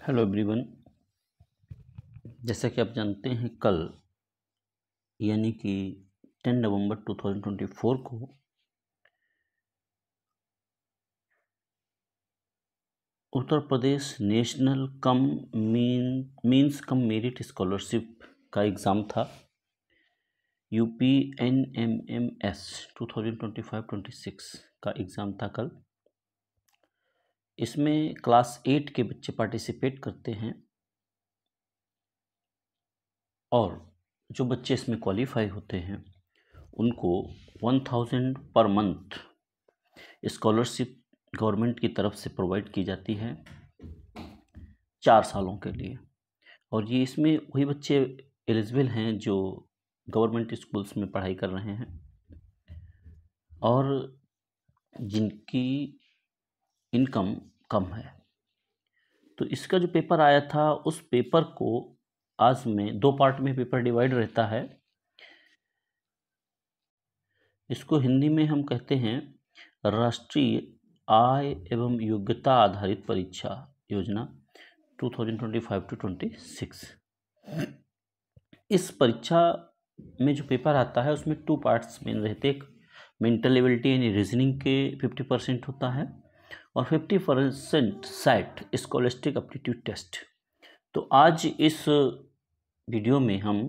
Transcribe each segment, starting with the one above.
Hello everyone. जैसा कि आप जानते हैं, कल यानी कि 10 नवंबर 2024 को Uttar Pradesh national means cum merit scholarship का एग्ज़ाम था। यूपी NMMS 2025-26 का एग्ज़ाम था कल। इसमें क्लास 8 के बच्चे पार्टिसिपेट करते हैं और जो बच्चे इसमें क्वालिफाई होते हैं उनको 1000 पर मंथ स्कॉलरशिप गवर्नमेंट की तरफ से प्रोवाइड की जाती है 4 सालों के लिए। और ये इसमें वही बच्चे एलिजिबल हैं जो गवर्नमेंट स्कूल्स में पढ़ाई कर रहे हैं और जिनकी इनकम कम है। तो इसका जो पेपर आया था, उस पेपर को आज में 2 पार्ट में पेपर डिवाइड रहता है। इसको हिंदी में हम कहते हैं राष्ट्रीय आय एवं योग्यता आधारित परीक्षा योजना 2025-26। इस परीक्षा में जो पेपर आता है उसमें 2 पार्ट्स मेन रहते हैं। एक मेंटल एबिलिटी यानी रीजनिंग के 50% होता है और 50% सैट स्कॉलस्टिक एप्टीट्यूड टेस्ट। तो आज इस वीडियो में हम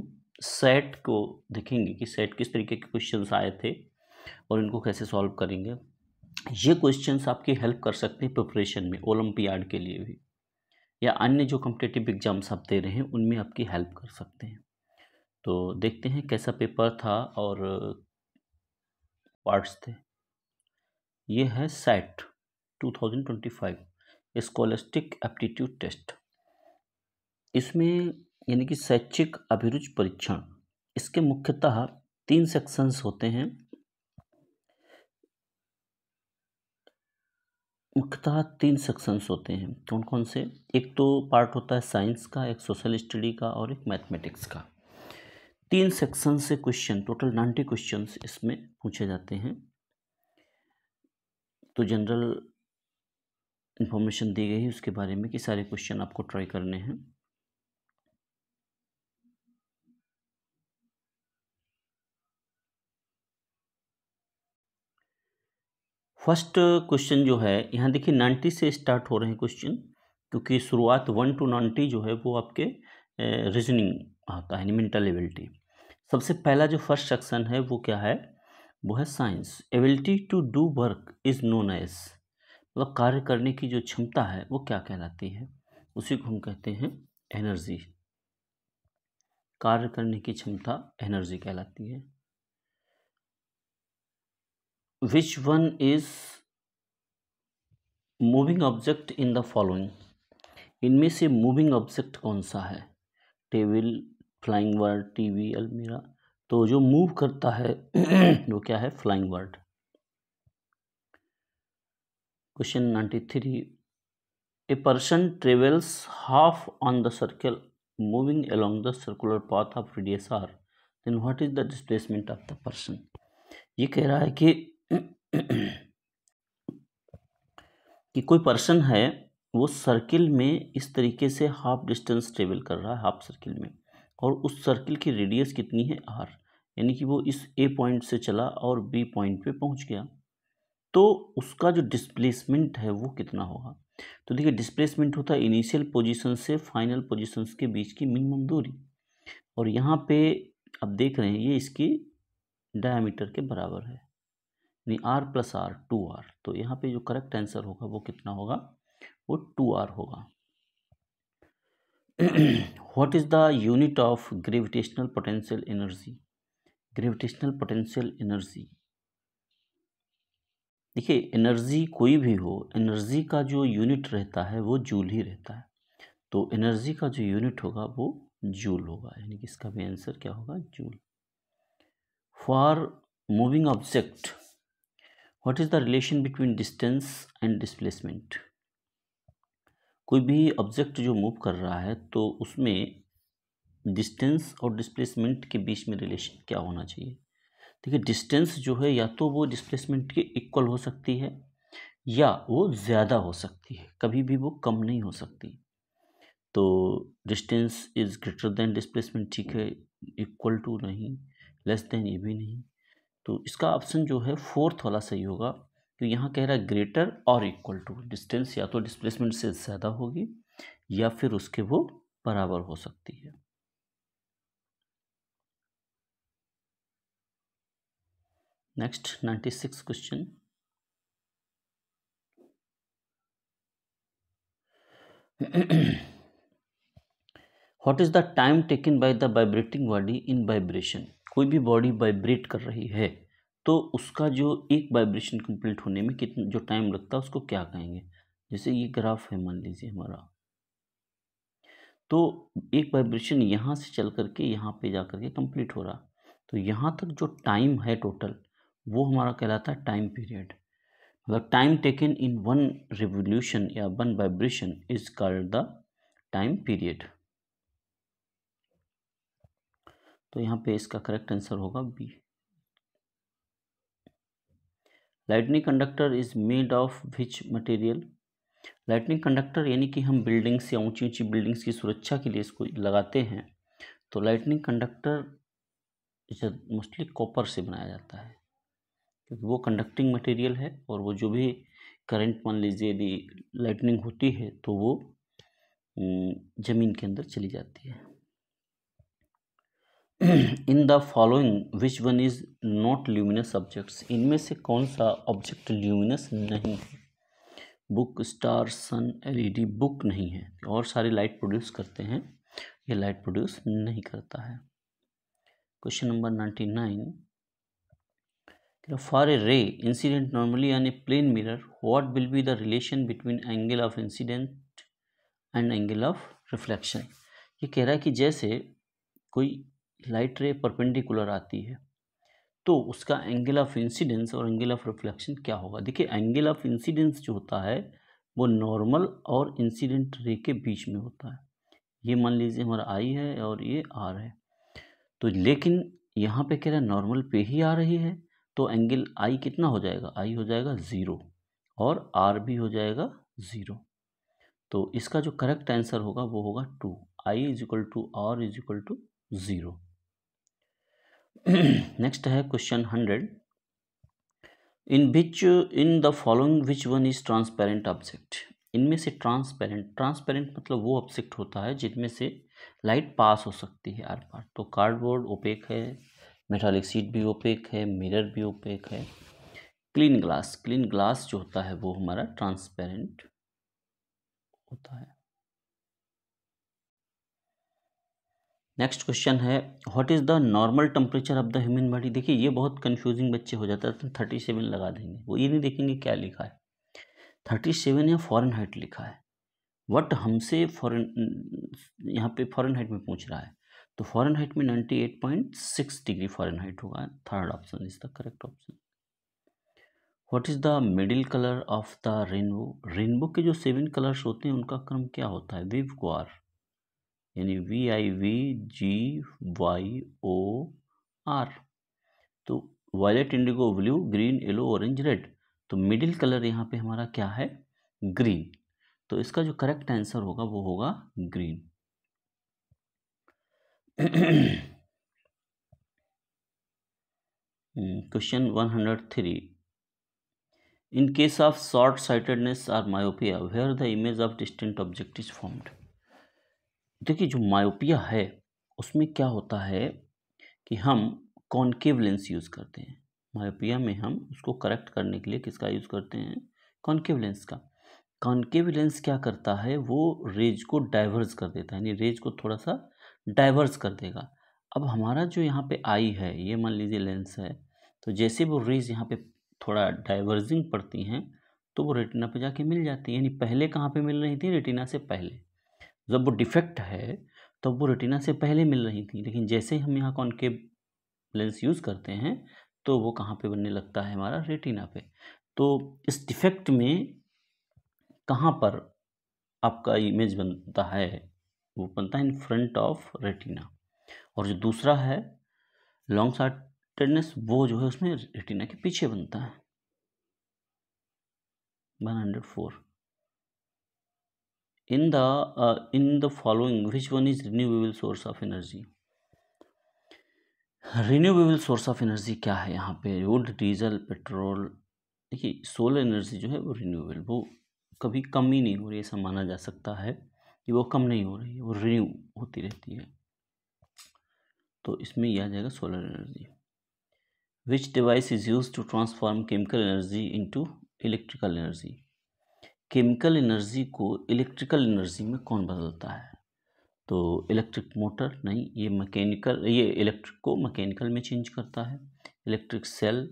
सैट को देखेंगे कि सैट किस तरीके के क्वेश्चंस आए थे और इनको कैसे सॉल्व करेंगे। ये क्वेश्चंस आपकी हेल्प कर सकते हैं प्रिपरेशन में, ओलंपियाड के लिए भी या अन्य जो कॉम्पिटिटिव एग्जाम्स आप दे रहे हैं उनमें आपकी हेल्प कर सकते हैं। तो देखते हैं कैसा पेपर था और पार्ट्स थे। ये है सैट 2025 स्कॉलस्टिक एप्टीट्यूड टेस्ट। इसमें यानी कि शैक्षिक अभिरुचि परीक्षण, इसके मुख्यतः 3 सेक्शंस होते हैं। मुख्यतः 3 सेक्शंस होते हैं। कौन कौन से? एक तो पार्ट होता है साइंस का, एक सोशल स्टडी का और एक मैथमेटिक्स का। 3 सेक्शन से क्वेश्चन, टोटल 90 क्वेश्चंस इसमें पूछे जाते हैं। तो जनरल इंफॉर्मेशन दी गई है उसके बारे में कि सारे क्वेश्चन आपको ट्राई करने हैं। फर्स्ट क्वेश्चन जो है, यहाँ देखिए 90 से स्टार्ट हो रहे हैं क्वेश्चन, क्योंकि शुरुआत 1 to 90 जो है वो आपके रीजनिंग आता है, मेंटल एबिलिटी। सबसे पहला जो फर्स्ट सेक्शन है वो क्या है? वो है science. Ability to do work is known as, मतलब कार्य करने की जो क्षमता है वो क्या कहलाती है? उसी को हम कहते हैं एनर्जी। कार्य करने की क्षमता एनर्जी कहलाती है। विच one is moving object in the following, इनमें से मूविंग ऑब्जेक्ट कौन सा है? टेबल, फ्लाइंग बर्ड, टीवी, अलमीरा। तो जो मूव करता है वो क्या है? Flying bird. Question 93, a person travels half on the circle moving along the circular path of radius r, then what is the displacement of the person? ये कह रहा है कि कोई पर्सन है, वो सर्किल में इस तरीके से हाफ डिस्टेंस ट्रेवल कर रहा है, हाफ सर्किल में, और उस सर्किल की रेडियस कितनी है? r, यानी कि वो इस a पॉइंट से चला और b पॉइंट पे पहुंच गया। तो उसका जो डिस्प्लेसमेंट है वो कितना होगा? तो देखिए, डिस्प्लेसमेंट होता है इनिशियल पोजीशन से फाइनल पोजीशंस के बीच की मिनिमम दूरी, और यहाँ पे आप देख रहे हैं ये इसकी डायमीटर के बराबर है, यानी r + r 2r। तो यहाँ पे जो करेक्ट आंसर होगा वो कितना होगा? वो 2r होगा। What is the unit of gravitational potential energy? Gravitational potential energy, देखिए एनर्जी कोई भी हो, एनर्जी का जो यूनिट रहता है वो जूल ही रहता है। तो एनर्जी का जो यूनिट होगा वो जूल होगा, यानी कि इसका भी आंसर क्या होगा? Joule. For moving object, what is the relation between distance and displacement? कोई भी ऑब्जेक्ट जो मूव कर रहा है तो उसमें डिस्टेंस और डिस्प्लेसमेंट के बीच में रिलेशन क्या होना चाहिए? देखिए, डिस्टेंस जो है या तो वो डिस्प्लेसमेंट के इक्वल हो सकती है या वो ज़्यादा हो सकती है, कभी भी वो कम नहीं हो सकती। तो distance is greater than displacement, ठीक है, इक्वल टू नहीं, लेस देन ये भी नहीं। तो इसका ऑप्शन जो है फोर्थ वाला सही होगा, क्योंकि यहाँ कह रहा है ग्रेटर और इक्वल टू, डिस्टेंस या तो डिस्प्लेसमेंट से ज़्यादा होगी या फिर उसके वो बराबर हो सकती है। Next 96 question. What is the time taken by the vibrating body in vibration. कोई भी बॉडी वाइब्रेट कर रही है तो उसका जो एक वाइब्रेशन कंप्लीट होने में कितना जो टाइम लगता है उसको क्या कहेंगे। जैसे ये ग्राफ है मान लीजिए हमारा, तो एक वाइब्रेशन यहाँ से चल करके यहाँ पे जा करके कंप्लीट हो रहा, तो यहाँ तक जो टाइम है टोटल वो हमारा कहलाता है टाइम पीरियड। मतलब time taken in one revolution या one vibration is called the time period. तो यहाँ पे इसका करेक्ट आंसर होगा B. Lightning conductor is made of which material. Lightning conductor यानी कि हम बिल्डिंग्स या ऊंची ऊंची बिल्डिंग्स की सुरक्षा के लिए इसको लगाते हैं, तो लाइटनिंग कंडक्टर मोस्टली कॉपर से बनाया जाता है, क्योंकि वो कंडक्टिंग मटेरियल है और वो जो भी करंट मान लीजिए यदि लाइटनिंग होती है तो वो ज़मीन के अंदर चली जाती है। इन the following which one is not luminous objects. इनमें से कौन सा ऑब्जेक्ट ल्यूमिनस नहीं है। बुक, स्टार, सन, एलईडी। बुक नहीं है, और सारे लाइट प्रोड्यूस करते हैं, ये लाइट प्रोड्यूस नहीं करता है। Question number 99। For a ray incident normally on a plane mirror, what will be the relation between angle of incidence and angle of reflection. ये कह रहा है कि जैसे कोई लाइट रे परपेंडिकुलर आती है तो उसका एंगल ऑफ इंसिडेंस और एंगल ऑफ रिफ्लेक्शन क्या होगा। देखिए एंगल ऑफ इंसिडेंस जो होता है वो नॉर्मल और इंसिडेंट रे के बीच में होता है। ये मान लीजिए हमारा आई है और ये आर है, तो लेकिन यहाँ पे कह रहा है नॉर्मल पे ही आ रही है, तो एंगल आई कितना हो जाएगा, आई हो जाएगा 0 और आर भी हो जाएगा 0। तो इसका जो करेक्ट आंसर होगा वो होगा 2, I is equal to R is equal to 0। Next है question 100। In the following which one is transparent object. इनमें से ट्रांसपेरेंट मतलब वो ऑब्जेक्ट होता है जिनमें से लाइट पास हो सकती है आर पार। तो कार्डबोर्ड ओपेक है, मेटालिक शीट भी ओपेक है, मिरर भी ओपेक है। क्लीन ग्लास जो होता है वो हमारा ट्रांसपेरेंट होता है। नेक्स्ट क्वेश्चन है what is the normal temperature of the human body. देखिए ये बहुत कंफ्यूजिंग बच्चे हो जाता है, तो 37 लगा देंगे, वो ये नहीं देखेंगे क्या लिखा है। 37 या फ़ारेनहाइट लिखा है, वट हमसे यहाँ पे फ़ारेनहाइट में पूछ रहा है, तो फ़ारेनहाइट में 98.6 डिग्री फ़ारेनहाइट होगा। Third option is the correct option. What is the middle colour of the rainbow. Rainbow के जो 7 कलर्स होते हैं उनका क्रम क्या होता है, विव ग्वार, यानी VIVGYOR। तो violet, indigo, blue, green, yellow, orange, red. तो मिडिल कलर यहाँ पे हमारा क्या है, ग्रीन। तो इसका जो करेक्ट आंसर होगा वो होगा green. Question 103। In case of short sightedness और myopia where the image of distant object is formed. देखिए जो मायोपिया है उसमें क्या होता है कि हम कॉनकेव लेंस यूज़ करते हैं। मायोपिया में हम उसको करेक्ट करने के लिए किसका यूज़ करते हैं, कॉनकेव लेंस का। कॉनकेव लेंस क्या करता है, वो रेज को डाइवर्स कर देता है, यानी रेज को थोड़ा सा डाइवर्स कर देगा। अब हमारा जो यहाँ पे आई है, ये मान लीजिए लेंस है, तो जैसे वो रेज यहाँ पे थोड़ा डाइवर्जिंग पड़ती हैं तो वो रेटिना पे जाके मिल जाती है। यानी पहले कहाँ पे मिल रही थी, रेटिना से पहले। जब वो डिफेक्ट है तब वो रेटिना से पहले मिल रही थी, लेकिन जैसे हम यहाँ कॉनकेव लेंस यूज़ करते हैं तो वो कहाँ पे बनने लगता है, हमारा रेटिना पे। तो इस डिफेक्ट में कहाँ पर आपका इमेज बनता है, वो बनता है इन फ्रंट ऑफ रेटिना। और जो दूसरा है लॉन्ग साइटेडनेस, वो जो है उसमें रेटिना के पीछे बनता है। 104। in the following which one is renewable source of energy? Renewable source of energy क्या है यहाँ पे? Would, diesel, petrol. देखिए सोलर एनर्जी जो है वो रिन्यूएबल, वो कभी कम ही नहीं हो रही है, ऐसा माना जा सकता है कि वो कम नहीं हो रही है, वो रिन्यू होती रहती है। तो इसमें यह आ जाएगा solar energy. Which device is use to transform chemical energy into electrical energy? Chemical energy को इलेक्ट्रिकल एनर्जी में कौन बदलता है? तो इलेक्ट्रिक मोटर नहीं, ये मैकेनिकल, ये इलेक्ट्रिक को मैकेनिकल में चेंज करता है। इलेक्ट्रिक सेल,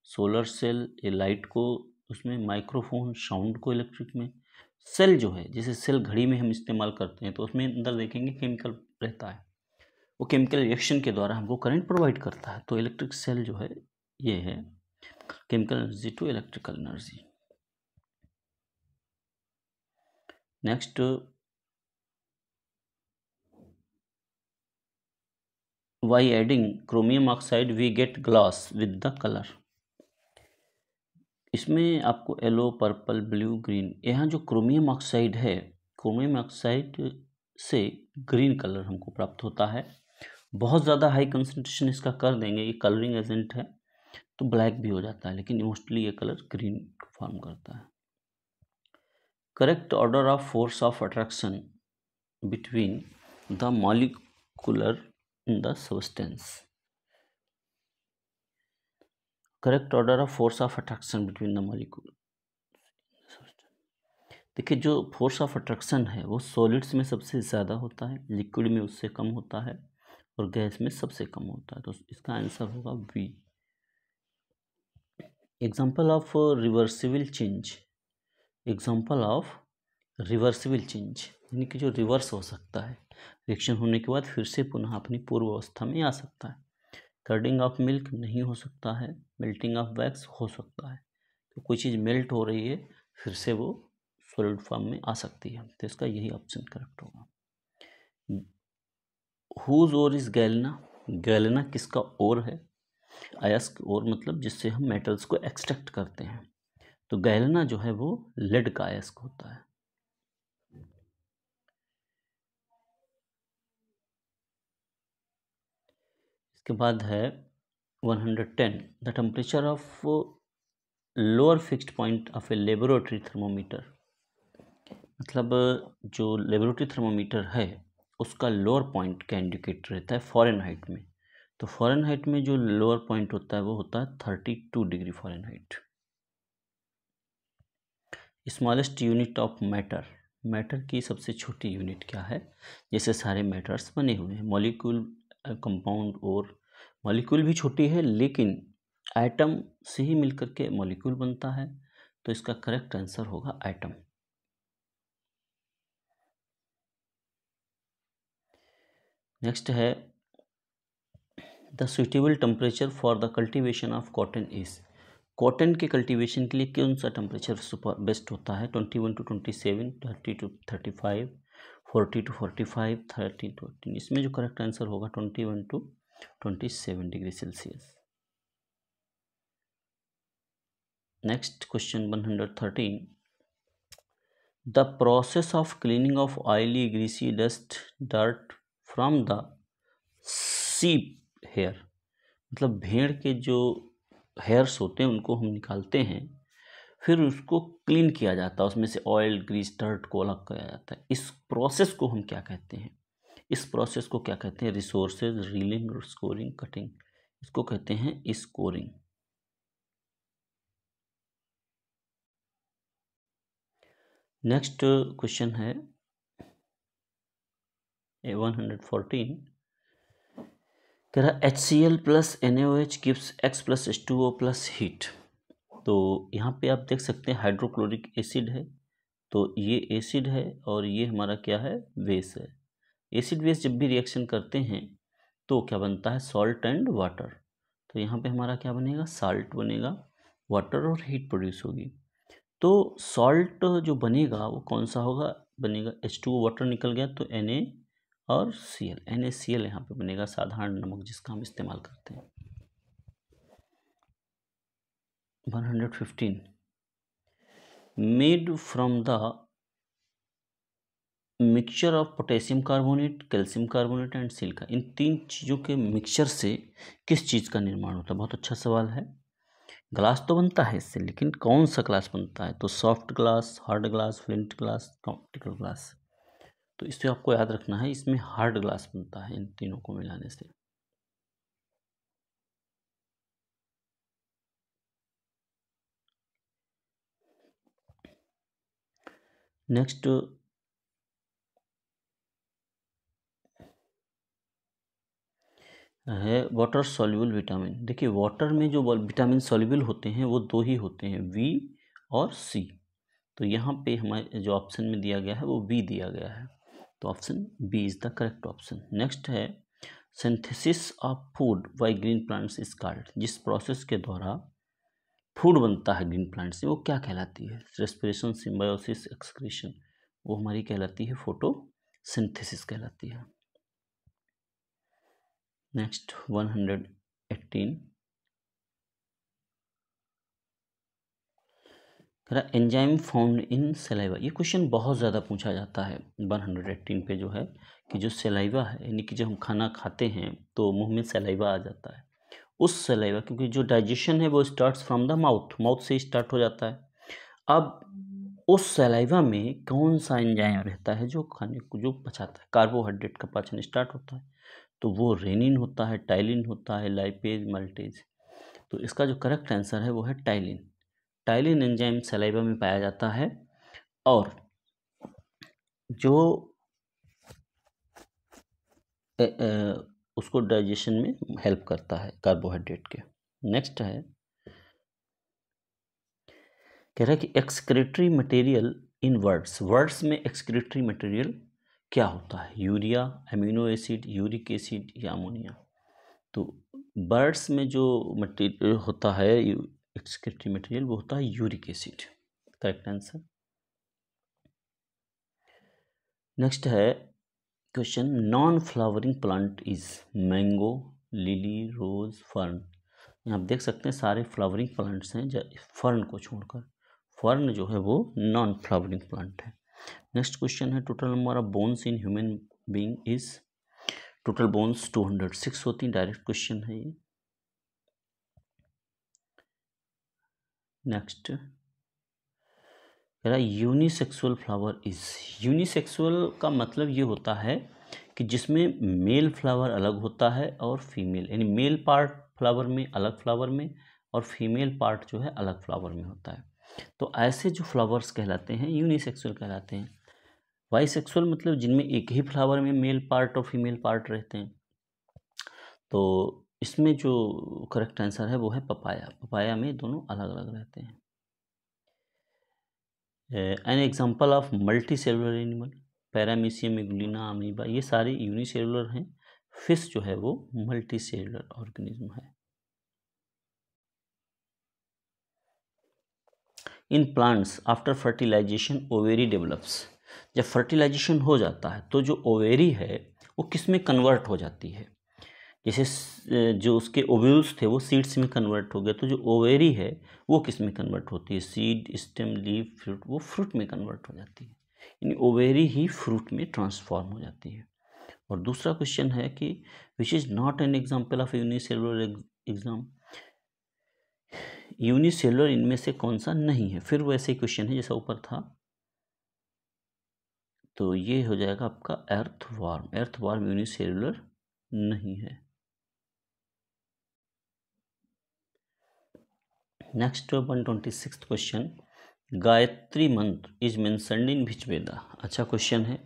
सोलर सेल, ये लाइट को उसमें, माइक्रोफोन साउंड को इलेक्ट्रिक में। सेल जो है, जैसे सेल घड़ी में हम इस्तेमाल करते हैं तो उसमें अंदर देखेंगे केमिकल रहता है, वो केमिकल रिएक्शन के द्वारा हमको करंट प्रोवाइड करता है। तो इलेक्ट्रिक सेल जो है ये है chemical energy to electrical energy. Next, by adding chromium oxide we get glass with the color। इसमें आपको येलो, पर्पल, ब्लू, ग्रीन, यहाँ जो क्रोमियम ऑक्साइड है, क्रोमियम ऑक्साइड से ग्रीन कलर हमको प्राप्त होता है। बहुत ज़्यादा हाई कंसंट्रेशन इसका कर देंगे, ये कलरिंग एजेंट है, तो ब्लैक भी हो जाता है, लेकिन मोस्टली ये कलर ग्रीन फॉर्म करता है। Correct order of force of attraction between the molecular in the substance। correct order of force of attraction between the molecule। देखिए जो फोर्स ऑफ अट्रैक्शन है वो सॉलिड्स में सबसे ज़्यादा होता है, लिक्विड में उससे कम होता है और गैस में सबसे कम होता है। तो इसका आंसर होगा B. Example of reversible change. Example of reversible change यानी कि जो रिवर्स हो सकता है, रिएक्शन होने के बाद फिर से पुनः अपनी पूर्व अवस्था में आ सकता है। कर्डिंग ऑफ मिल्क नहीं हो सकता है, मेल्टिंग ऑफ वैक्स हो सकता है। तो कोई चीज़ मेल्ट हो रही है फिर से वो सॉलिड फॉर्म में आ सकती है, तो इसका यही ऑप्शन करेक्ट होगा। Whose ore is galena? Galena किसका ओर है? अयस्क ओर मतलब जिससे हम मेटल्स को एक्सट्रैक्ट करते हैं, तो गैलेना जो है वो लेड का अयस्क होता है। इसके बाद है 110, the temperature of lower fixed point of a laboratory thermometer. मतलब जो लेबोरेटरी थर्मोमीटर है उसका लोअर पॉइंट का इंडिकेटर रहता है फ़ारेनहाइट में। तो फ़ारेनहाइट में जो लोअर पॉइंट होता है वो होता है 32 degree Fahrenheit. Smallest unit of matter. Matter की सबसे छोटी यूनिट क्या है? जैसे सारे मैटर्स बने हुए हैं, मॉलिक्यूल, कंपाउंड, और मॉलिक्यूल भी छोटी है लेकिन एटम से ही मिलकर के मॉलिक्यूल बनता है, तो इसका करेक्ट आंसर होगा एटम। नेक्स्ट है the suitable temperature for the cultivation of cotton is. Cotton के कल्टीवेशन के लिए कौन सा टेम्परेचर सुपर बेस्ट होता है? 21 to 27, 30 to 35, 40 to 45, 30 to 18। इसमें जो करेक्ट आंसर होगा 21 to 27 degree Celsius. Next question 113, the process of cleaning of oily, greasy, dust, dirt from the ship hair. मतलब भेड़ के जो हेयर्स होते हैं उनको हम निकालते हैं, फिर उसको क्लीन किया जाता है, उसमें से ऑयल, ग्रीस, डर्ट को अलग किया जाता है। इस प्रोसेस को हम क्या कहते हैं? इस प्रोसेस को क्या कहते हैं? Resources, reeling, scoring, cutting. इसको कहते हैं स्कोरिंग। नेक्स्ट क्वेश्चन है 114, कह रहा HCl plus NaOH gives X plus H2O plus heat. तो यहाँ पे आप देख सकते हैं हाइड्रोक्लोरिक एसिड है, तो ये एसिड है और ये हमारा क्या है? बेस है। एसिड बेस जब भी रिएक्शन करते हैं तो क्या बनता है? Salt and water. तो यहाँ पे हमारा क्या बनेगा? साल्ट बनेगा, वाटर और हीट प्रोड्यूस होगी। तो सॉल्ट जो बनेगा वो कौन सा होगा? बनेगा H2O, वाटर निकल गया तो Na और Cl, NaCl यहाँ पे बनेगा, साधारण नमक जिसका हम इस्तेमाल करते हैं। 115, made from the mixture of potassium carbonate, calcium carbonate and silica, इन 3 चीज़ों के मिक्सचर से किस चीज़ का निर्माण होता है? बहुत अच्छा सवाल है। ग्लास तो बनता है इससे, लेकिन कौन सा ग्लास बनता है? तो soft glass, hard glass, flint glass, optical glass. तो इससे आपको याद रखना है, इसमें हार्ड ग्लास बनता है इन तीनों को मिलाने से। नेक्स्ट है वाटर सॉल्युबल विटामिन। देखिए, वाटर में जो विटामिन सॉल्युबल होते हैं वो 2 ही होते हैं, वी और सी। तो यहाँ पे हमारे जो ऑप्शन में दिया गया है वो बी दिया गया है, तो option B is the correct option. Next है synthesis of food by green plants is called. जिस प्रोसेस के द्वारा फूड बनता है ग्रीन प्लांट से, वो क्या कहलाती है? Respiration, symbiosis, excretion. वो हमारी कहलाती है फोटोसिंथेसिस कहलाती है। Next 118 enzyme found in saliva. ये क्वेश्चन बहुत ज़्यादा पूछा जाता है 118 पे, जो है कि जो सलाइवा है, यानी कि जब हम खाना खाते हैं तो मुंह में सलाइवा आ जाता है, उस सलाइवा, क्योंकि जो डाइजेशन है वो starts from the mouth, mouth से स्टार्ट हो जाता है। अब उस सलाइवा में कौन सा एंजाइम रहता है जो खाने को जो पचाता है, कार्बोहाइड्रेट का पाचन स्टार्ट होता है? तो वो रेनिन होता है, टाइलिन होता है, लाइपेज, मल्टेज। तो इसका जो करेक्ट आंसर है वो है टाइलिन। टाइलिन एंजाइम सलाइवा में पाया जाता है और जो उसको डाइजेशन में हेल्प करता है कार्बोहाइड्रेट के। नेक्स्ट है, कह रहा है कि excretory material in words. Words में एक्सक्रीटरी मटेरियल क्या होता है? Urea, amino acid, uric acid या अमोनिया। तो बर्ड्स में जो मटेरियल होता है एक्सक्रीटरी मटेरियल, वो होता है uric acid. Correct answer. Next है question, non flowering plant is mango, lily, rose, fern. यहाँ आप देख सकते हैं सारे फ्लावरिंग प्लांट्स हैं, फर्न को छोड़कर। फर्न जो है वो नॉन फ्लावरिंग प्लांट है। नेक्स्ट क्वेश्चन है, total number of bones in human being is. Total bones 206 होती हैं। डायरेक्ट क्वेश्चन है ये। Next unisexual flower is. Unisexual का मतलब ये होता है कि जिसमें मेल फ्लावर अलग होता है और फीमेल, यानी मेल पार्ट फ्लावर में अलग फ्लावर में और फीमेल पार्ट जो है अलग फ्लावर में होता है। तो ऐसे जो फ्लावर्स कहलाते हैं यूनिसेक्सुअल कहलाते हैं। बाइसेक्सुअल मतलब जिनमें एक ही फ्लावर में मेल पार्ट और फीमेल पार्ट रहते हैं। तो इसमें जो करेक्ट आंसर है वो है पपाया। पपाया में दोनों अलग अलग रहते हैं। An example of multi cellular animal, paramecium, euglena, amoeba, ये सारे यूनिसेलुलर हैं। फिश जो है वो मल्टी सेलुलर ऑर्गेनिज्म है। In plants after fertilization ovary develops. जब फर्टिलाइजेशन हो जाता है तो जो ओवेरी है वो किस में कन्वर्ट हो जाती है? जैसे जो उसके ओव्यूल्स थे वो सीड्स में कन्वर्ट हो गए, तो जो ओवेरी है वो किस में कन्वर्ट होती है? Seed, stem, leaf, fruit. वो फ्रूट में कन्वर्ट हो जाती है, यानी ओवेरी ही फ्रूट में ट्रांसफॉर्म हो जाती है। और दूसरा क्वेश्चन है कि which is not an example of unicellular exam. Unicellular इनमें से कौन सा नहीं है? फिर वैसे ही क्वेश्चन है जैसा ऊपर था, तो ये हो जाएगा आपका अर्थवर्म। अर्थवर्म यूनिसेलुलर नहीं है। नेक्स्ट 126 क्वेश्चन, गायत्री मंत्र इज मेंशन्ड इन विच वेदा। अच्छा क्वेश्चन है,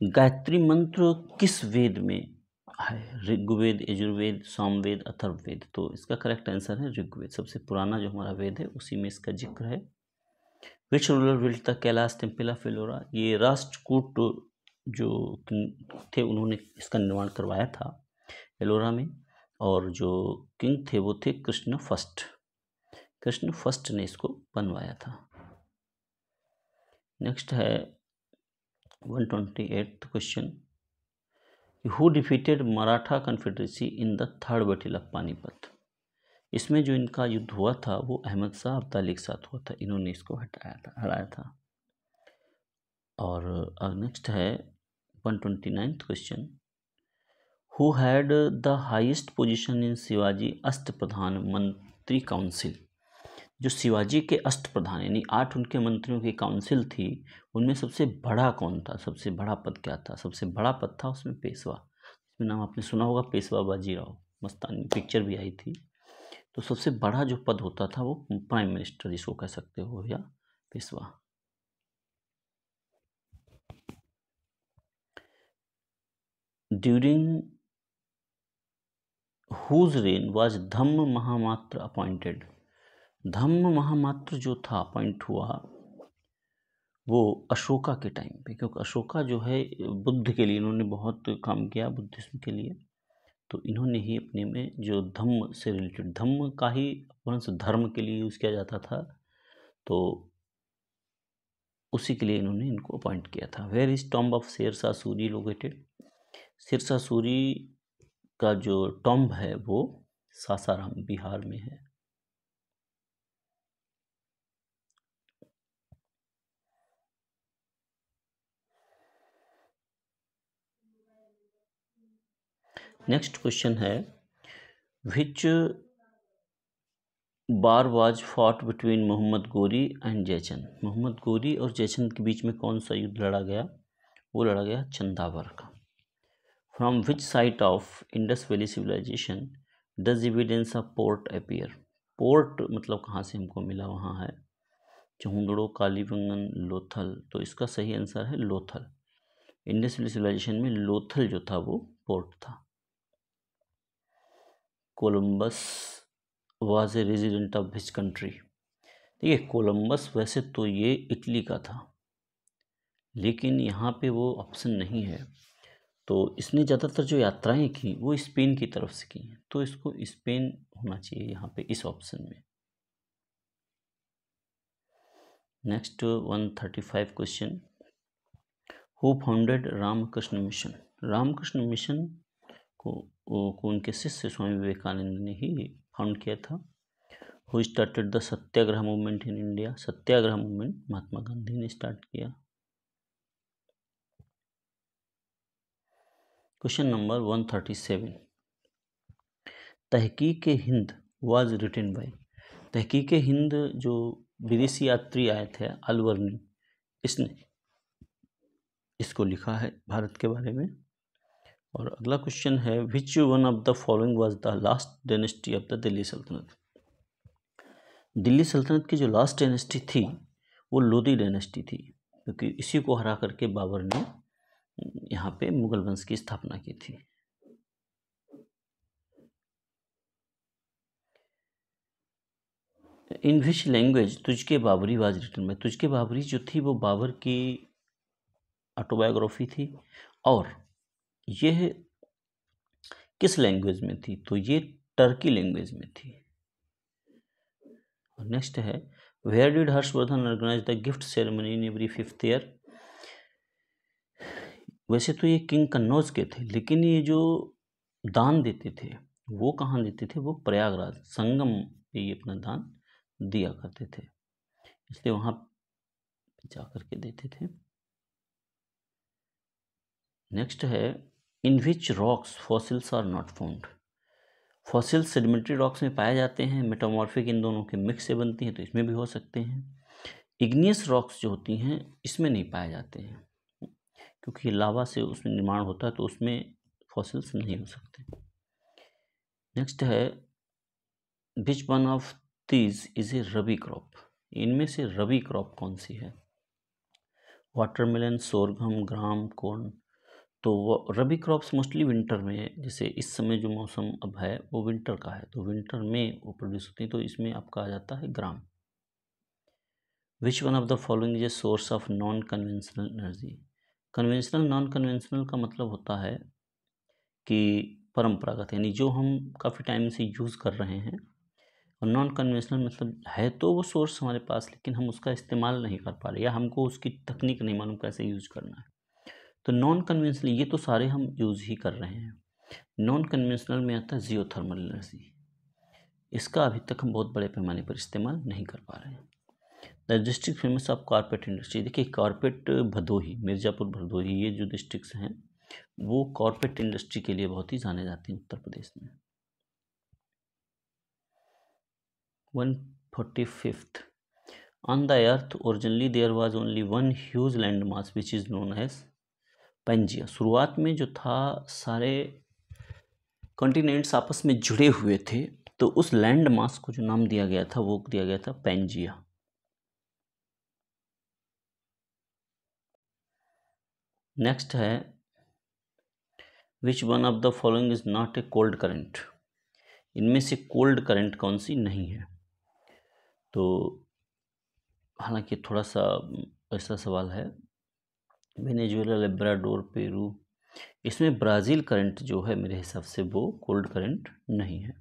गायत्री मंत्र किस वेद में है? ऋग्वेद, यजुर्वेद, सामवेद, अथर्ववेद। तो इसका करेक्ट आंसर है ऋग्वेद। सबसे पुराना जो हमारा वेद है उसी में इसका जिक्र है। Which ruler built the Kailash temple of Ellora. ये राष्ट्रकूट जो थे उन्होंने इसका निर्माण करवाया था एलोरा में, और जो किंग थे वो थे कृष्ण फर्स्ट। कृष्ण फर्स्ट ने इसको बनवाया था। नेक्स्ट है 128th question, who defeated Maratha confederacy in the third battle of Panipat. इसमें जो इनका युद्ध हुआ था वो अहमद शाह अब्दाली के साथ हुआ था, इन्होंने इसको हराया था। और नेक्स्ट है 129th question, who had the highest position in Shivaji Ashtapradhan mantri council. जो शिवाजी के अष्टप्रधान यानी 8 उनके मंत्रियों की काउंसिल थी, उनमें सबसे बड़ा कौन था, सबसे बड़ा पद क्या था? सबसे बड़ा पद था उसमें पेशवा, इसमें नाम आपने सुना होगा पेशवा बाजीराव, मस्तानी पिक्चर भी आई थी। तो सबसे बड़ा जो पद होता था वो प्राइम मिनिस्टर जिसको कह सकते हो या Peshwa. During whose reign was Dhamma Mahamatra appointed. Dhamma Mahamatra जो था अपॉइंट हुआ वो अशोका के टाइम पे, क्योंकि अशोका जो है बुद्ध के लिए इन्होंने बहुत काम किया बुद्धिज्म के लिए, तो इन्होंने ही अपने में जो धम्म से रिलेटेड, धम्म का ही वंश धर्म के लिए यूज़ किया जाता था, तो उसी के लिए इन्होंने इनको अपॉइंट किया था। Where is tomb of Sher Shah Suri located. Sher Shah Suri का जो टॉम्ब है वो सासाराम बिहार में है। नेक्स्ट क्वेश्चन है, विच बार was fought between Mohammad Ghori and Jaichand. Mohammad Ghori और जयचंद के बीच में कौन सा युद्ध लड़ा गया? वो लड़ा गया चंदावर का। From which site of Indus valley civilization does evidence of port appear. Port मतलब कहाँ से हमको मिला? वहाँ है चहुंदड़ो, कालीबंगन, लोथल, तो इसका सही आंसर है लोथल। इंडस वैली सिविलाइजेशन में लोथल जो था वो पोर्ट था। Columbus was a resident of which country. देखिए कोलंबस वैसे तो ये इटली का था, लेकिन यहाँ पे वो ऑप्शन नहीं है, तो इसने ज़्यादातर जो यात्राएं की वो स्पेन की तरफ से की हैं, तो इसको स्पेन होना चाहिए यहाँ पे इस ऑप्शन में। Next 135 question, who founded Ramakrishna mission. Ramakrishna mission को उनके शिष्य स्वामी विवेकानंद ने ही फाउंड किया था। Who started the Satyagraha movement in India. Satyagraha movement Mahatma Gandhi ने स्टार्ट किया। क्वेश्चन नंबर 137, तहकीक हिंद वाज रिटन बाय। तहकीक हिंद जो विदेशी यात्री आए थे अलवर्नी, इसने इसको लिखा है भारत के बारे में। और अगला क्वेश्चन है, विच one of the following was the last dynasty of the Delhi सल्तनत। दिल्ली सल्तनत की जो लास्ट डायनेस्टी थी वो लोधी डायनेस्टी थी, क्योंकि इसी को हरा करके बाबर ने यहाँ पे मुगल वंश की स्थापना की थी। In which language Tuzuk Babri was written में। तुझके बाबरी जो थी वो बाबर की ऑटोबायोग्राफी थी, और यह किस लैंग्वेज में थी? तो ये टर्की लैंग्वेज में थी। नेक्स्ट है, where did Harshavardhan organise the gift ceremony in every 5th year. वैसे तो ये किंग कन्नौज के थे, लेकिन ये जो दान देते थे वो कहाँ देते थे? वो प्रयागराज संगम पे ये अपना दान दिया करते थे, इसलिए वहाँ जा करके देते थे। नेक्स्ट है, in which rocks fossils are not found. Fossil sedimentary rocks में पाए जाते हैं, मेटामॉर्फिक इन दोनों के मिक्स से बनती हैं, तो इसमें भी हो सकते हैं। इग्नियस रॉक्स जो होती हैं इसमें नहीं पाए जाते हैं, क्योंकि लावा से उसमें निर्माण होता है, तो उसमें फॉसिल्स नहीं हो सकते। नेक्स्ट है, विच one of these is a rabi crop. इनमें से रबी क्रॉप कौन सी है? वाटरमेलन, सोरघम, ग्राम, कॉर्न। तो वो रबी क्रॉप्स मोस्टली विंटर में, जैसे इस समय जो मौसम अब है वो विंटर का है, तो विंटर में वो प्रोड्यूस होती है, तो इसमें आपका आ जाता है ग्राम। Which one of the following is a source of non conventional energy. Conventional non conventional का मतलब होता है कि परंपरागत, यानी जो हम काफ़ी टाइम से यूज़ कर रहे हैं, और नॉन कन्वेंशनल मतलब है तो वो सोर्स हमारे पास, लेकिन हम उसका इस्तेमाल नहीं कर पा रहे, या हमको उसकी तकनीक नहीं मालूम कैसे यूज़ करना है। तो नॉन कन्वेंशनल ये तो सारे हम यूज़ ही कर रहे हैं। नॉन कन्वेंशनल में आता है जियोथर्मल एनर्जी, इसका अभी तक हम बहुत बड़े पैमाने पर इस्तेमाल नहीं कर पा रहे हैं। The district famous of carpet industry. देखिए कारपेट भदोही, मिर्ज़ापुर भदोही, ये जो डिस्ट्रिक्ट्स हैं वो कारपेट इंडस्ट्री के लिए बहुत ही जाने जाती हैं उत्तर प्रदेश में। 145th, on the earth originally there was only one huge land mass which is known as Pangaea. शुरुआत में जो था सारे कॉन्टिनेंट्स आपस में जुड़े हुए थे, तो उस लैंड मास को जो नाम दिया गया था वो दिया गया था पैंजिया। नेक्स्ट है विच one of the following is not a cold current. इनमें से कोल्ड करंट कौन सी नहीं है? तो हालांकि थोड़ा सा ऐसा सवाल है, वेनेजुएला, लेब्राडोर, पेरू, इसमें ब्राज़ील करंट जो है मेरे हिसाब से वो कोल्ड करंट नहीं है।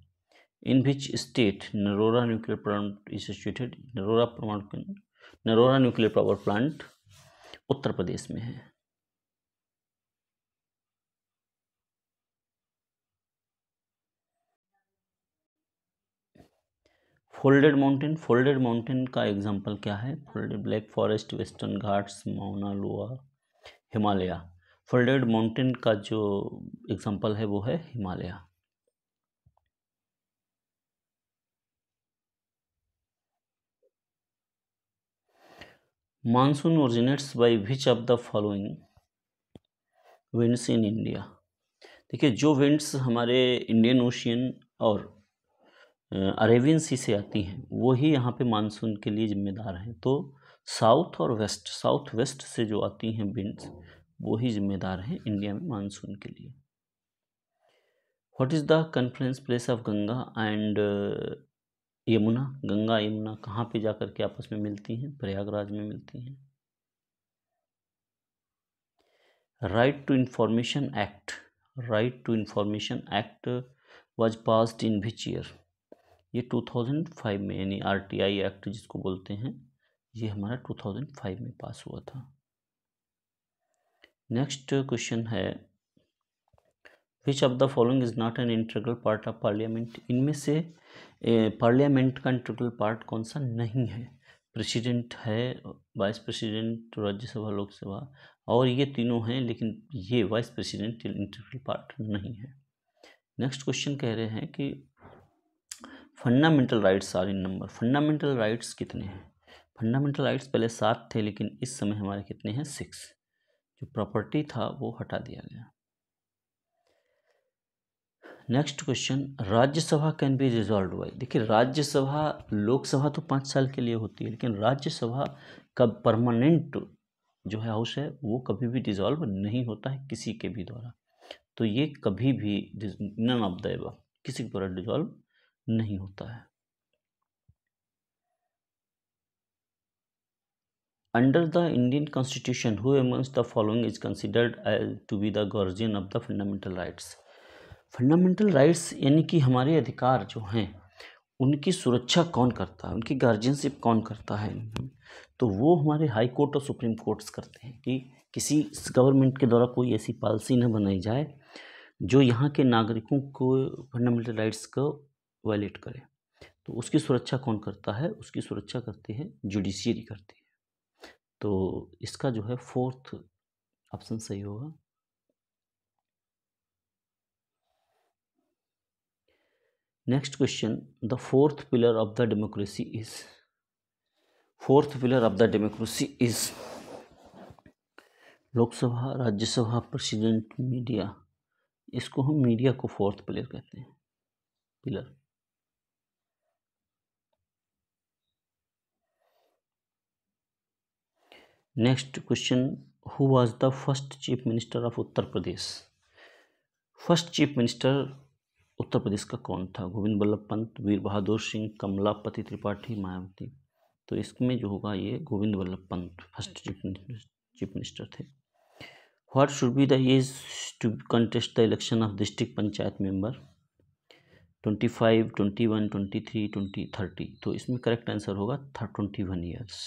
In which state Narora nuclear plant is situated. Narora nuclear power plant Uttar Pradesh में है। फोल्डेड माउंटेन का एग्जांपल क्या है? Folded Black Forest, Western Ghats, Mauna Loa, Himalaya. Folded mountain का जो एग्जांपल है वो है Himalaya. Monsoon originates by which of the following winds in India. देखिए जो विंड्स हमारे इंडियन ओशियन और अरेबियन सी से आती हैं वो ही यहाँ पे मानसून के लिए जिम्मेदार हैं। तो साउथ और वेस्ट, साउथ वेस्ट से जो आती हैं विंड्स वो ही जिम्मेदार हैं इंडिया में मानसून के लिए। What is the confluence place of Ganga and Yamuna. Ganga Yamuna कहाँ पे जाकर के आपस में मिलती हैं? प्रयागराज में मिलती हैं। Right to information act, right to information act was passed in which year. ये 2005 में, यानी आरटीआई एक्ट जिसको बोलते हैं, ये हमारा 2005 में पास हुआ था। नेक्स्ट क्वेश्चन है विच of the following is not an integral part of parliament. इनमें से पार्लियामेंट का इंटीग्रल पार्ट कौन सा नहीं है? प्रेसिडेंट है, वाइस प्रेसिडेंट, राज्यसभा, लोकसभा, और ये तीनों हैं, लेकिन ये वाइस प्रेसिडेंट इंटीग्रल पार्ट नहीं है। नेक्स्ट क्वेश्चन कह रहे हैं कि fundamental rights are in number. Fundamental rights कितने हैं? फंडामेंटल राइट्स पहले 7 थे, लेकिन इस समय हमारे कितने हैं? 6। जो प्रॉपर्टी था वो हटा दिया गया। Next question, Rajya Sabha can be resolve by. देखिए राज्यसभा, लोकसभा तो 5 साल के लिए होती है, लेकिन राज्यसभा का परमानेंट जो है हाउस है वो कभी भी डिसॉल्व नहीं होता है किसी के भी द्वारा। तो ये कभी भी नन ऑफ द एबव, किसी के द्वारा डिसॉल्व नहीं होता है। Under the Indian constitution who amongst the following is considered as to be the guardian of the fundamental rights. Fundamental rights यानी कि हमारे अधिकार जो हैं उनकी सुरक्षा कौन करता है, उनकी गार्जियनशिप कौन करता है? तो वो हमारे हाई कोर्ट और सुप्रीम कोर्ट्स करते हैं कि किसी गवर्नमेंट के द्वारा कोई ऐसी पॉलिसी न बनाई जाए जो यहाँ के नागरिकों को फंडामेंटल राइट्स को वायलेट करे। तो उसकी सुरक्षा कौन करता है? उसकी सुरक्षा करती है जुडिशियरी करती है। तो इसका जो है 4th ऑप्शन सही होगा। Next question, the fourth pillar of the democracy is. Fourth pillar of the democracy is Lok Sabha, Rajya Sabha, president, media. इसको हम मीडिया को फोर्थ पिलर कहते हैं, pillar. Next question, who was the first chief minister of Uttar Pradesh. First chief minister Uttar Pradesh का कौन था? गोविंद बल्लभ पंत, वीर बहादुर सिंह, कमलापति त्रिपाठी, मायावती। तो इसमें जो होगा ये Govind Ballabh Pant first chief minister थे। What should be the age to contest the election of district panchayat member? 25, 21, 23, 20, 30। तो इसमें करेक्ट आंसर होगा 21 years.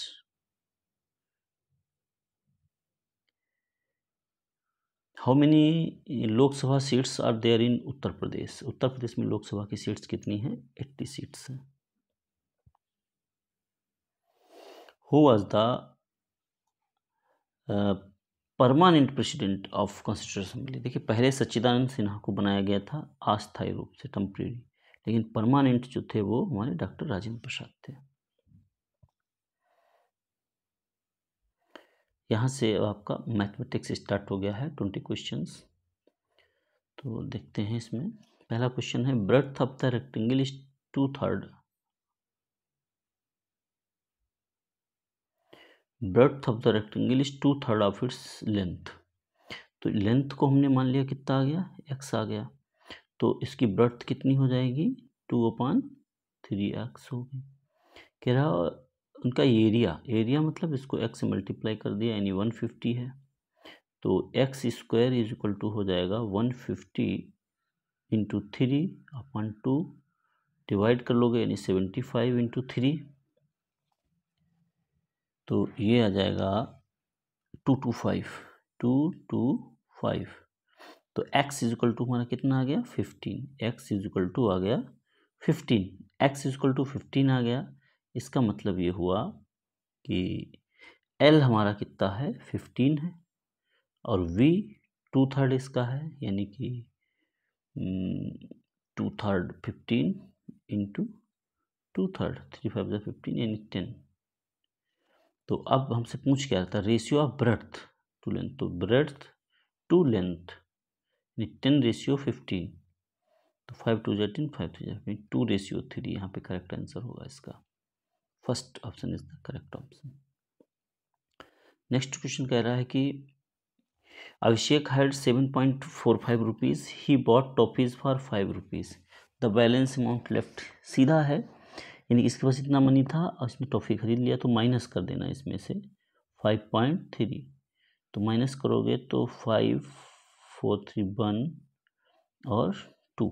How many Lok Sabha seats are there in Uttar Pradesh. Uttar Pradesh में लोकसभा की सीट्स कितनी हैं? 80 सीट्स हैं। Who was the permanent president of constitution assembly. देखिए पहले सच्चिदानंद सिन्हा को बनाया गया था अस्थायी रूप से, टेम्परेरी, लेकिन परमानेंट जो थे वो हमारे डॉक्टर राजेंद्र प्रसाद थे। यहाँ से आपका मैथमेटिक्स स्टार्ट हो गया है, 20 क्वेश्चंस। तो देखते हैं इसमें पहला क्वेश्चन है, breadth of the rectangle is 2/3। Breadth of the rectangle is 2/3 of its length. तो लेंथ को हमने मान लिया कितना आ गया, x आ गया, तो इसकी ब्रेड्थ कितनी हो जाएगी, 2/3x होगी। कह रहा उनका एरिया मतलब इसको x से मल्टीप्लाई कर दिया, यानी 150 है, तो x² इज इक्वल टू हो जाएगा 150 इंटू 3/2, डिवाइड कर लोगे यानी 75 इंटू 3, तो ये आ जाएगा 225। तो x इज इक्वल टू हमारा कितना आ गया, 15। x इज इक्वल टू आ गया 15, x इज इक्वल टू 15 आ गया। इसका मतलब ये हुआ कि l हमारा कितना है, 15 है, और v 2/3 इसका है, यानी कि 2/3 15 इंटू 2/3, 3 5 15 यानी 10। तो अब हमसे पूछ क्या था, ratio of breadth to length, तो ब्रेड्थ टू लेंथ 10:15, तो 5 2 10, 5 3 15, 2:3, यहाँ पे करेक्ट आंसर होगा इसका। First option is the correct option. Next question कह रहा है कि Abhishek had 7.45 rupees, he bought toffees for 5 rupees, the balance amount left. सीधा है, यानी इसके पास इतना मनी था और इसने टॉफी खरीद लिया, तो माइनस कर देना इसमें से 5.3, तो माइनस करोगे तो 5 4 3 1 और 2,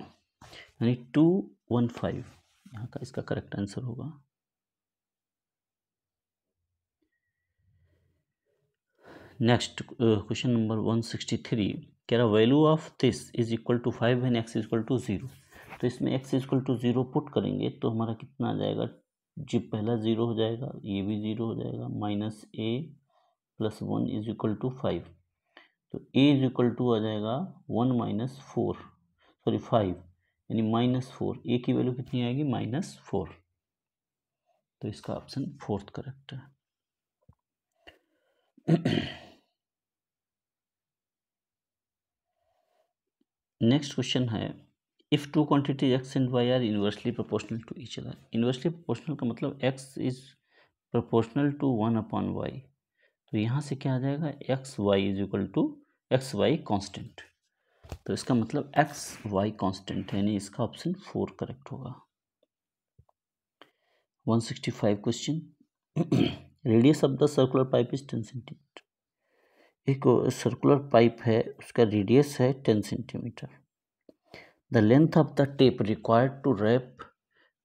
यानी 215 यहाँ का इसका करेक्ट आंसर होगा। नेक्स्ट क्वेश्चन नंबर 163 कह रहा value of this is equal to 5 and x equal to 0। तो इसमें x इक्वल टू 0 पुट करेंगे तो हमारा कितना आ जाएगा, जी पहला 0 हो जाएगा, ये भी 0 हो जाएगा, -a + 1 इज इक्वल टू 5, तो a इज इक्वल टू आ जाएगा 1 - 4, सॉरी 5, यानी -4, a की वैल्यू कितनी आएगी, -4, तो इसका ऑप्शन फोर्थ करेक्ट है। नेक्स्ट क्वेश्चन है, if two quantities x and y are inversely proportional to each other. Inversely proportional का मतलब x is proportional to 1/y, तो यहाँ से क्या आ जाएगा, xy is equal to xy constant, तो इसका मतलब xy कांस्टेंट है, यानी इसका ऑप्शन 4 करेक्ट होगा। 165 question, radius of the circular pipe is 10 centimetre. एक सर्कुलर पाइप है, उसका रेडियस है 10 centimetre. The length of the tape required to wrap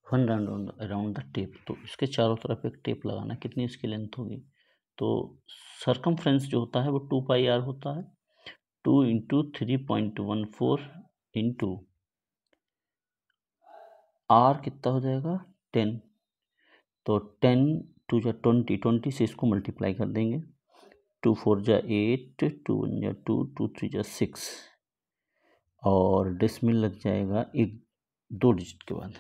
one around the tape, तो इसके चारों तरफ एक टेप लगाना, कितनी इसकी लेंथ होगी, तो सर्कमफ्रेंस जो होता है वो 2πr होता है, 2 × 3.14 इंटू r कितना हो जाएगा 10, तो 10 2 जा 20, 20 से इसको मल्टीप्लाई कर देंगे, 2 4 जा 8, 2 1 जा 2, 2 3 जा 6, और डेसिमल लग जाएगा एक 2 डिजिट के बाद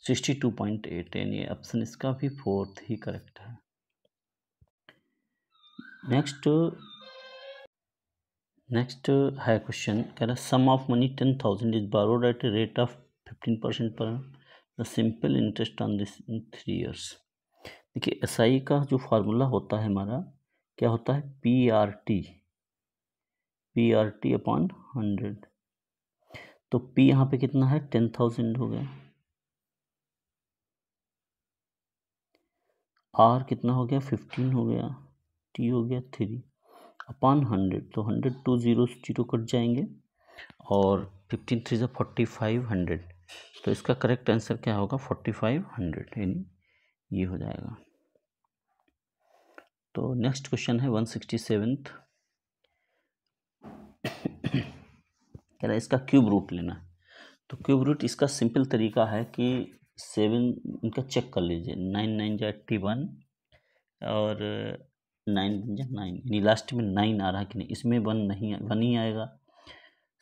62.8, यानी ऑप्शन इसका भी फोर्थ ही करेक्ट है। नेक्स्ट है क्वेश्चन, कह रहा sum of money 10,000 is borrowed at a rate of 15% per annum, the simple interest on this in 3 years। देखिए एसआई का जो फार्मूला होता है हमारा क्या होता है, पी अपॉन 100, तो पी यहाँ पे कितना है 10,000 हो गया, आर कितना हो गया 15 हो गया, टी हो गया 3 अपॉन 100, तो 100 2 0 0 कट जाएंगे, और 15 3 से 45 100, तो इसका करेक्ट आंसर क्या होगा 4500, यानी ये हो जाएगा। तो नेक्स्ट क्वेश्चन है 167th, कह रहा है इसका क्यूब रूट लेना, तो क्यूब रूट इसका सिंपल तरीका है कि 7 इनका चेक कर लीजिए, 9 9 जा 81, और 9 बन जा 9, यानी लास्ट में 9 आ रहा है कि नहीं, इसमें 1 ही आएगा।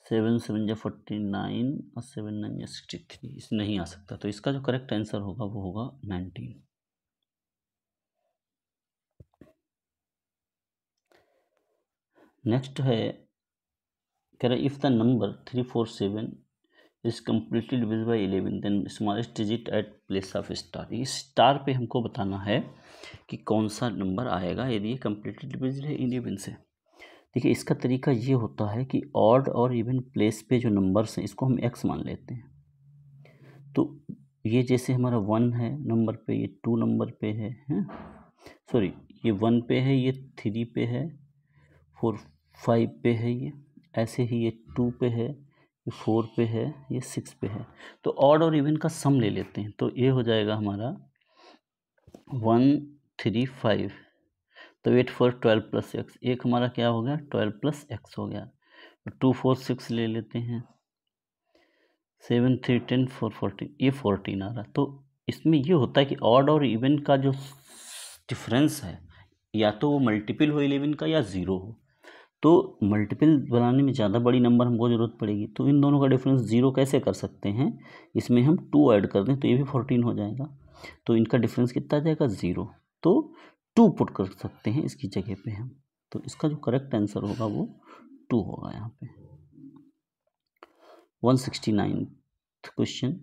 7 7 जा 49 और 7 9 जा 63, इस नहीं आ सकता। तो इसका जो करेक्ट आंसर होगा वो होगा 19। नेक्स्ट है, कह रहा है if the number 347 is completely divisible by 11 then smallest digit at place of star. इस स्टार पे हमको बताना है कि कौन सा नंबर आएगा यदि ये कम्प्लीटली डिविजिबल है 11 से। देखिए इसका तरीका ये होता है कि ऑड और इवन प्लेस पे जो नंबर्स हैं इसको हम x मान लेते हैं। तो ये जैसे हमारा 1 है नंबर पे, ये 2 नंबर पे है, सॉरी ये 1 पे है, ये 3 पे है, 4 5 पे है, ये ऐसे ही ये 2 पे है, ये 4 पे है, ये 6 पे है। तो ऑड और इवन का सम ले लेते हैं। तो ये हो जाएगा हमारा 1 3 5, तो 8 4 12 प्लस एक्स, एक हमारा क्या हो गया 12 प्लस एक्स हो गया। 2 4 6 ले लेते हैं, 7 3 10 4 14, ये 14 आ रहा। तो इसमें ये होता है कि ऑड और इवन का जो डिफरेंस है या तो वो मल्टीपल हो 11 का या 0 हो। तो मल्टीपल बनाने में ज़्यादा बड़ी नंबर हमको ज़रूरत पड़ेगी। तो इन दोनों का डिफरेंस 0 कैसे कर सकते हैं, इसमें हम 2 ऐड कर दें तो ये भी 14 हो जाएगा। तो इनका डिफरेंस कितना आ जाएगा 0। तो 2 पुट कर सकते हैं इसकी जगह पे हम। तो इसका जो करेक्ट आंसर होगा वो 2 होगा यहाँ पे। 169th question,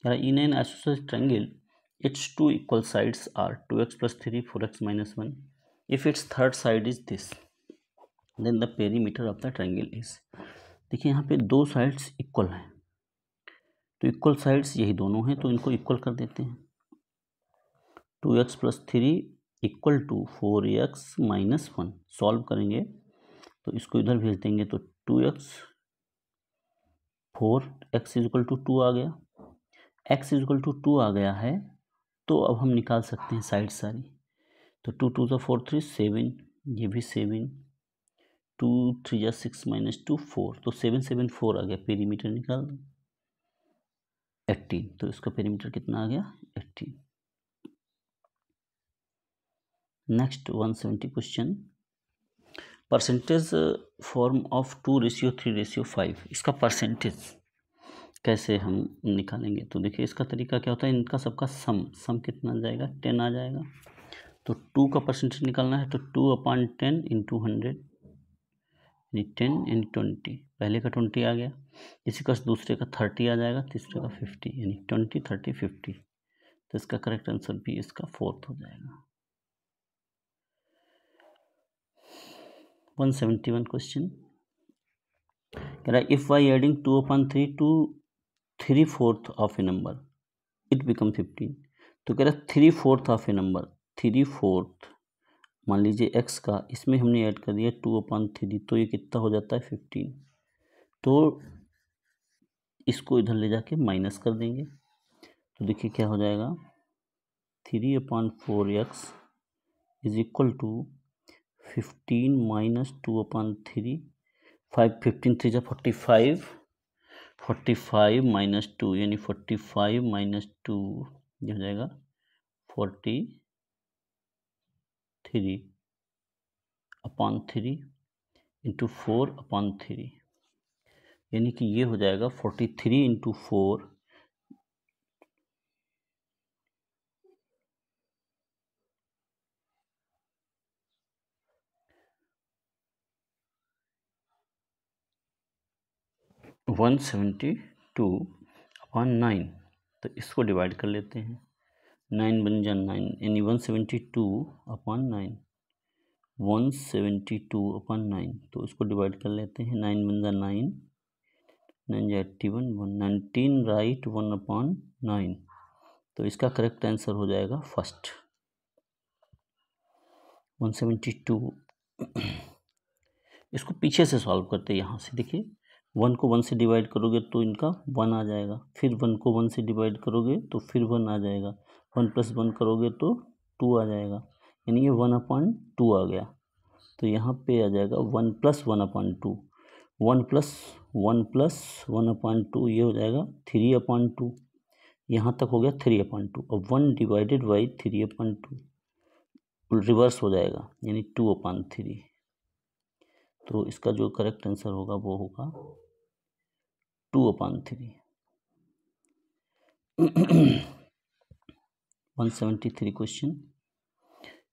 in an isosceles triangle its 2 equal sides are 2x plus 3 4x minus 1 if its third side is this then the perimeter of the triangle is। देखिए यहाँ पे दो साइड्स इक्वल हैं, तो इक्वल साइड्स यही दोनों हैं, तो इनको इक्वल कर देते हैं। 2x plus 3 equal to 4x minus 1, solve करेंगे तो इसको इधर भेज देंगे तो 2x 4x is equal to 2 आ गया, x इज इक्वल टू 2 आ गया है। तो अब हम निकाल सकते हैं साइड सारी। तो 2 2 4 3 7, ये भी 7, 2 3 6 माइनस 2 4, तो 7 7 4 आ गया। पेरीमीटर निकाल 18, तो इसका पेरीमीटर कितना आ गया 18। Next 170 question, percentage form of 2:3:5, इसका परसेंटेज कैसे हम निकालेंगे। तो देखिए इसका तरीका क्या होता है, इनका सबका सम कितना आ जाएगा 10 आ जाएगा। तो 2 का परसेंटेज निकालना है तो 2/10 इंटू 100 यानी 10 इन 20, पहले का 20 आ गया, इसी का दूसरे का 30 आ जाएगा, तीसरे का 50 यानी 20 30 50। तो इसका करेक्ट आंसर भी इसका 4th हो जाएगा। 171 क्वेश्चन, कह रहा है if by adding 2/3 to 3/4 of a number it become 15। तो कह रहा है 3/4 ऑफ ए नंबर, 3/4 मान लीजिए x का, इसमें हमने ऐड कर दिया 2/3, तो ये कितना हो जाता है 15। तो इसको इधर ले जाके माइनस कर देंगे तो देखिए क्या हो जाएगा 3/4x is equal to 15 minus 2/3, 5 15 3 जा 45, 45 माइनस 2 यानी 45 माइनस 2 ये हो जाएगा 43/3 इंटू 4/3, यानी कि ये हो जाएगा 43 इंटू 4 172/9। तो इसको डिवाइड कर लेते हैं, 9 बन जा 9 यानी 172/9, 172/9। तो इसको डिवाइड कर लेते हैं, 9 बन जा 9, 9 जा 81, 19 राइट 1/9। तो इसका करेक्ट आंसर हो जाएगा फर्स्ट 172। इसको पीछे से सॉल्व करते हैं, यहाँ से देखिए 1 को 1 से डिवाइड करोगे तो इनका 1 आ जाएगा, फिर 1 को 1 से डिवाइड करोगे तो फिर 1 आ जाएगा, 1 + 1 करोगे तो 2 आ जाएगा, यानी ये 1/2 आ गया। तो यहाँ पे आ जाएगा 1 + 1/2, 1 + 1 + 1/2 ये हो जाएगा 3/2, यहाँ तक हो गया 3/2। अब 1 डिवाइडेड बाई 3/2 रिवर्स हो जाएगा, यानी 2/3। तो इसका जो करेक्ट आंसर होगा वो होगा 2/3। 173 क्वेश्चन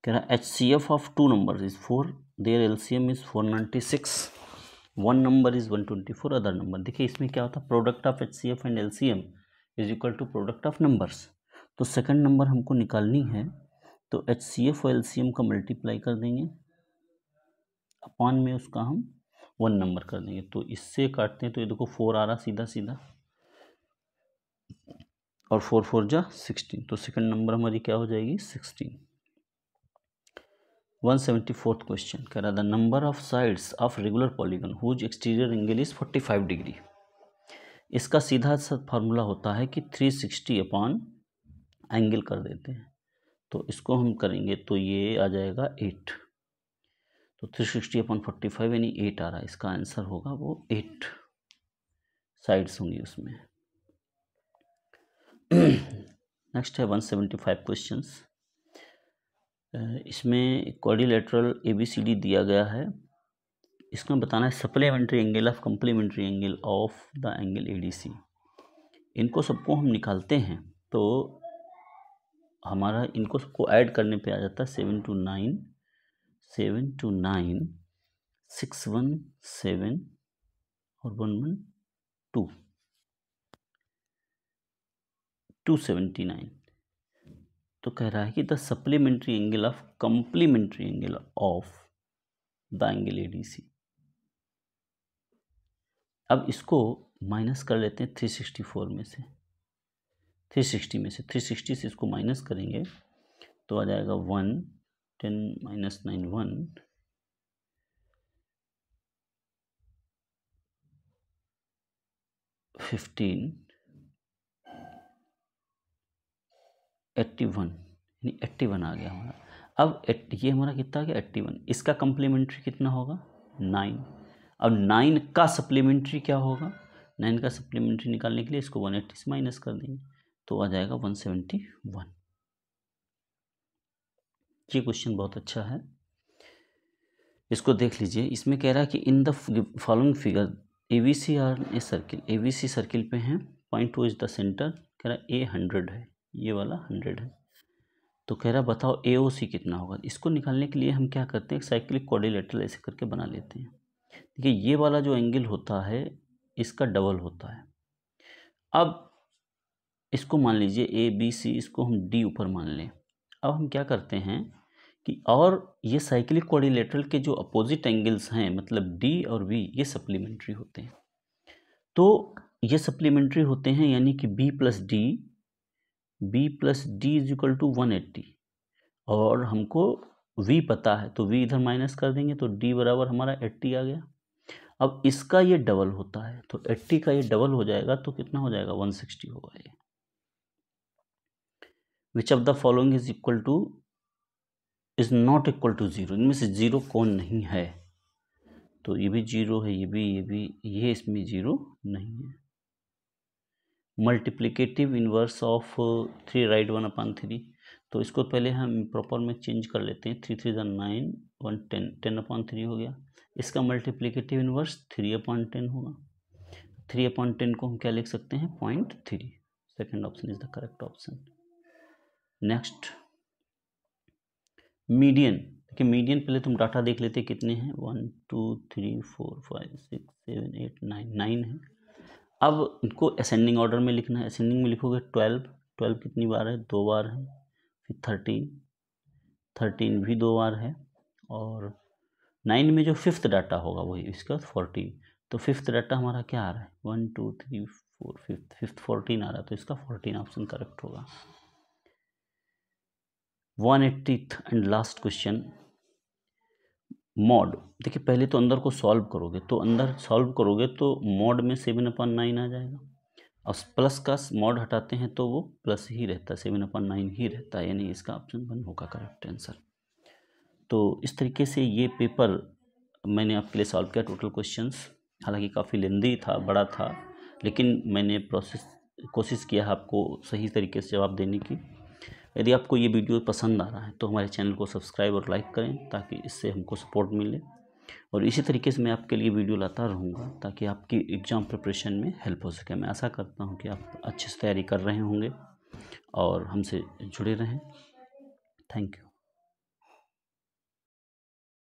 कह रहा HCF of 2 numbers is 4, their LCM is 496, one number is 124, other number. देखिए इसमें क्या होता है, product of HCF and LCM is equal to product of numbers. तो सेकंड नंबर हमको निकालनी है, तो HCF और LCM का मल्टीप्लाई कर देंगे, अपॉन में उसका हम 1 नंबर कर देंगे। तो इससे काटते हैं तो ये देखो 4 आ रहा सीधा सीधा, और 4 4 जा 16, तो सेकंड नंबर हमारी क्या हो जाएगी 16। 174th क्वेश्चन कह रहा the number of sides of regular polygon whose exterior angle is 45 degree. इसका सीधा सा फार्मूला होता है कि 360 अपॉन एंगल कर देते हैं, तो इसको हम करेंगे तो ये आ जाएगा 8, तो 360 अपॉन 45 यानी 8 आ रहा है। इसका आंसर होगा वो 8 साइड्स होंगी उसमें। नेक्स्ट है 175 क्वेश्चंस। इसमें क्वाड्रिलेटरल ABCD दिया गया है, इसमें बताना है supplementary angle of complementary angle of the angle ADC। इनको सबको हम निकालते हैं तो हमारा इनको सबको ऐड करने पे आ जाता है 7 to 9, 7 to 9, 6 1 7 और 1 1 2, 279। तो कह रहा है कि the supplementary angle of complementary angle of the angle ADC। अब इसको माइनस कर लेते हैं 364 में से, 360 में से, 360 से इसको माइनस करेंगे तो आ जाएगा 1 10 - 9 1, 15 81, यानी 81 आ गया हमारा। अब ये हमारा कितना आ गया 81, इसका कम्प्लीमेंट्री कितना होगा 9। अब 9 का सप्लीमेंट्री क्या होगा, 9 का सप्लीमेंट्री निकालने के लिए इसको 180 से माइनस कर देंगे तो आ जाएगा 171। ये क्वेश्चन बहुत अच्छा है, इसको देख लीजिए। इसमें कह रहा है कि in the following figure ABC are a circle, ABC circle पे हैं, पॉइंट 2 इज द सेंटर, कह रहा है A 100 है, ये वाला 100 है। तो कह रहा बताओ AOC कितना होगा। इसको निकालने के लिए हम क्या करते हैं, साइक्लिक क्वाड्रिलेटरल ऐसे करके बना लेते हैं। देखिए ये वाला जो एंगल होता है इसका डबल होता है। अब इसको मान लीजिए ABC, इसको हम D ऊपर मान लें। अब हम क्या करते हैं कि और ये साइक्लिक क्वाड्रिलेटरल के जो अपोजिट एंगल्स हैं, मतलब D और V, ये सप्लीमेंट्री होते हैं। तो ये सप्लीमेंट्री होते हैं, यानी कि B + D is equal to 180, और हमको V पता है तो V इधर माइनस कर देंगे तो D बराबर हमारा 80 आ गया। अब इसका ये डबल होता है तो 80 का ये डबल हो जाएगा तो कितना हो जाएगा 160 होगा ये। Which of the following is not equal to 0, इनमें से 0 कौन नहीं है, तो ये भी 0 है, ये भी, ये इसमें 0 नहीं है। मल्टीप्लिकेटिव इनवर्स ऑफ 3 राइट 1/3, तो इसको पहले हम प्रॉपर में चेंज कर लेते हैं। 3 3 = 9, 1 10, 10/3 हो गया। इसका मल्टीप्लिकेटिव इनवर्स 3/10 होगा। 3/10 को हम क्या लिख सकते हैं 0.3। Second option is the correct option. Next median, देखिए मीडियन पहले तुम डाटा देख लेते कितने हैं, 1 2 3 4 5 6 7 8 9 है। अब इनको असेंडिंग ऑर्डर में लिखना है। असेंडिंग में लिखोगे 12 कितनी बार है 2 बार है, फिर 13 भी 2 बार है, और 9 में जो फिफ्थ डाटा होगा वही इसका 14। तो फिफ्थ डाटा हमारा क्या आ रहा है 1 2 3 4 फिफ्थ 14 आ रहा है, तो इसका 14 ऑप्शन करेक्ट होगा। 180th and last question, mod. देखिए पहले तो अंदर को सॉल्व करोगे तो मॉड में 7/9 आ जाएगा, और प्लस का मॉड हटाते हैं तो वो प्लस ही रहता है, 7/9 ही रहता है, यानी इसका ऑप्शन 1 होगा करेक्ट आंसर। तो इस तरीके से ये पेपर मैंने आपके लिए सॉल्व किया, टोटल क्वेश्चंस। हालांकि काफ़ी लेंदी था, बड़ा था, लेकिन मैंने कोशिश किया आपको सही तरीके से जवाब देने की। यदि आपको ये वीडियो पसंद आ रहा है तो हमारे चैनल को सब्सक्राइब और लाइक करें, ताकि इससे हमको सपोर्ट मिले। और इसी तरीके से मैं आपके लिए वीडियो लाता रहूँगा ताकि आपकी एग्ज़ाम प्रिपरेशन में हेल्प हो सके। मैं आशा करता हूँ कि आप अच्छे से तैयारी कर रहे होंगे और हमसे जुड़े रहें। Thank you.